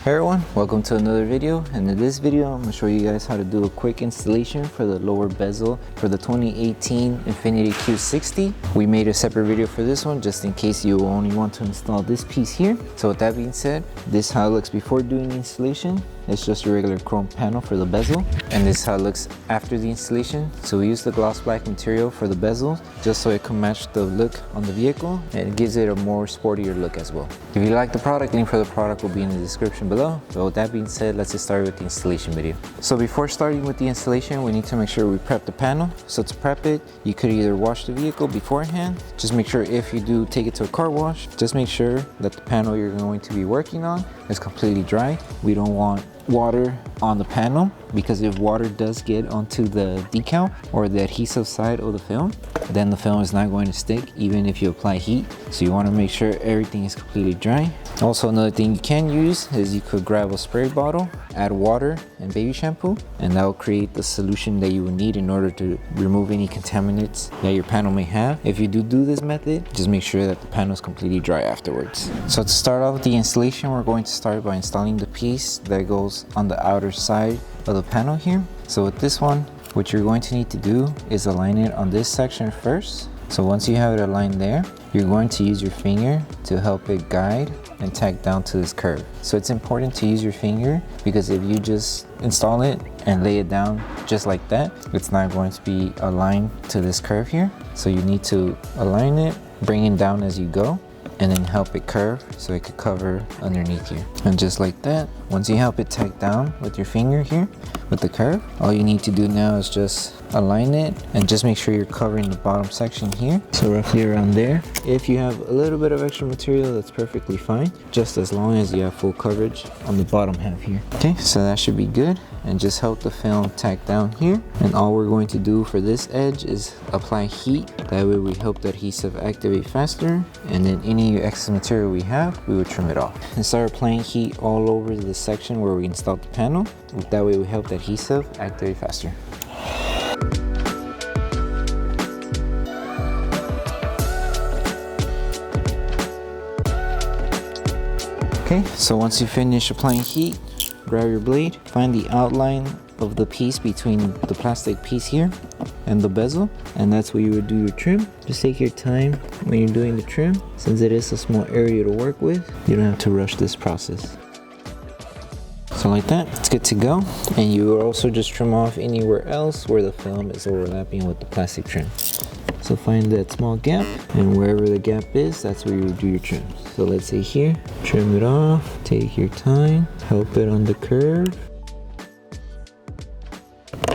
Hey everyone, welcome to another video, and in this video I'm going to show you guys how to do a quick installation for the lower bezel for the 2018 Infiniti Q60. We made a separate video for this one just in case you only want to install this piece here. So with that being said, this is how it looks before doing the installation. It's just a regular chrome panel for the bezel, and this is how it looks after the installation. So we use the gloss black material for the bezel just so it can match the look on the vehicle, and it gives it a more sportier look as well. If you like the product, link for the product will be in the description below. So with that being said, let's get started with the installation video. So before starting with the installation, we need to make sure we prep the panel. So to prep it, you could either wash the vehicle beforehand. Just make sure if you do take it to a car wash, just make sure that the panel you're going to be working on is completely dry. We don't want water on the panel, because if water does get onto the decal or the adhesive side of the film, then the film is not going to stick even if you apply heat. So you want to make sure everything is completely dry. Also, another thing you can use is you could grab a spray bottle, add water and baby shampoo, and that will create the solution that you will need in order to remove any contaminants that your panel may have. If you do this method, just make sure that the panel is completely dry afterwards. So to start off with the installation, we're going to start by installing the piece that goes on the outer side of the panel here. So with this one, what you're going to need to do is align it on this section first. So once you have it aligned there, you're going to use your finger to help it guide and tack down to this curve. So it's important to use your finger, because if you just install it and lay it down just like that, it's not going to be aligned to this curve here. So you need to align it, bring it down as you go, and then help it curve so it could cover underneath here. And just like that, once you help it tack down with your finger here with the curve, all you need to do now is just align it and just make sure you're covering the bottom section here, so roughly around there. If you have a little bit of extra material, that's perfectly fine, just as long as you have full coverage on the bottom half here. Okay, so that should be good, and just help the film tack down here. And all we're going to do for this edge is apply heat. That way we help the adhesive activate faster, and then any excess material we have, we would trim it off. And start applying heat all over the section where we installed the panel. That way we help the adhesive activate faster. Okay, so once you finish applying heat, grab your blade, find the outline of the piece between the plastic piece here and the bezel, and that's where you would do your trim. Just take your time when you're doing the trim. Since it is a small area to work with, you don't have to rush this process. So like that, it's good to go. And you will also just trim off anywhere else where the film is overlapping with the plastic trim. So find that small gap, and wherever the gap is, that's where you would do your trim. So let's say here, trim it off, take your time, help it on the curve,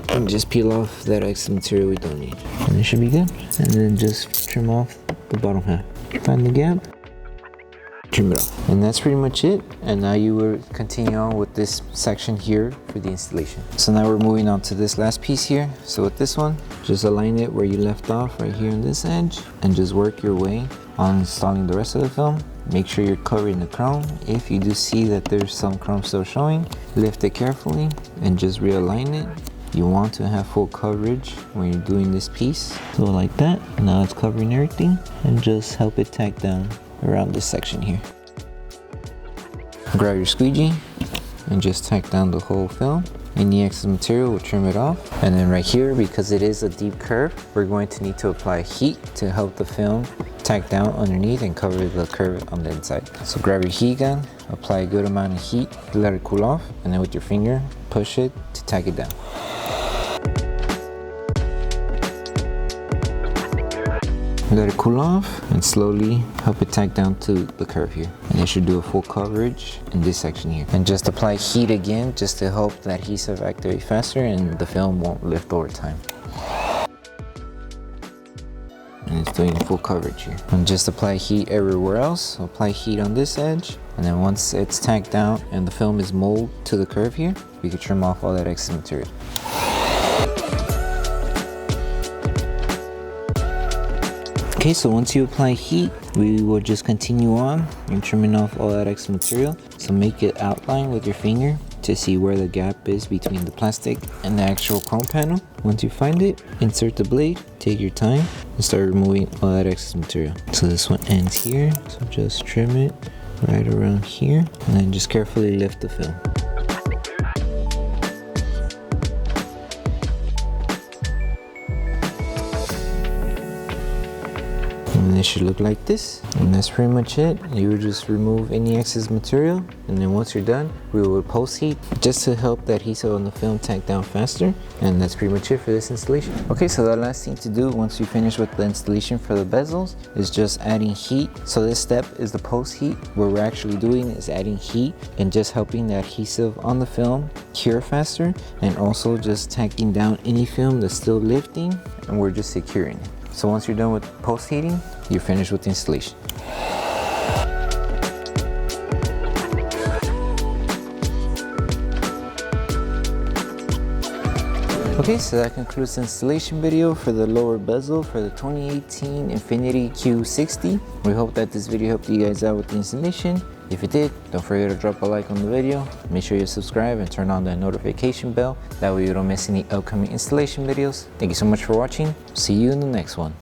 and just peel off that extra material we don't need. And it should be good. And then just trim off the bottom half. Find the gap, trim it off. And that's pretty much it. And now you will continue on with this section here for the installation. So now we're moving on to this last piece here. So with this one, just align it where you left off right here on this edge, and just work your way on installing the rest of the film. Make sure you're covering the chrome. If you do see that there's some chrome still showing, lift it carefully and just realign it. You want to have full coverage when you're doing this piece. So like that, now it's covering everything, and just help it tack down around this section here. Grab your squeegee and just tack down the whole film. Any excess material, we'll trim it off. And then right here, because it is a deep curve, we're going to need to apply heat to help the film tack down underneath and cover the curve on the inside. So grab your heat gun, apply a good amount of heat, let it cool off, and then with your finger, push it to tack it down. Let it cool off and slowly help it tack down to the curve here. And it should do a full coverage in this section here. And just apply heat again just to help the adhesive activate faster and the film won't lift over time. And it's doing full coverage here. And just apply heat everywhere else. So apply heat on this edge. And then once it's tacked down and the film is molded to the curve here, we can trim off all that excess material. Okay, so once you apply heat, we will just continue on and trimming off all that extra material. So make it outline with your finger to see where the gap is between the plastic and the actual chrome panel. Once you find it, insert the blade, take your time, and start removing all that excess material. So this one ends here, so just trim it right around here, and then just carefully lift the film. And it should look like this, and that's pretty much it. You would just remove any excess material, and then once you're done, we would post heat just to help the adhesive on the film tack down faster. And that's pretty much it for this installation. Okay, so the last thing to do once you finish with the installation for the bezels is just adding heat. So this step is the post heat. What we're actually doing is adding heat and just helping the adhesive on the film cure faster, and also just tacking down any film that's still lifting, and we're just securing it. So once you're done with post heating, you're finished with the installation. Okay, so that concludes the installation video for the lower bezel for the 2018 Infiniti Q60. We hope that this video helped you guys out with the installation. If it did, don't forget to drop a like on the video. Make sure you subscribe and turn on that notification bell. That way you don't miss any upcoming installation videos. Thank you so much for watching. See you in the next one.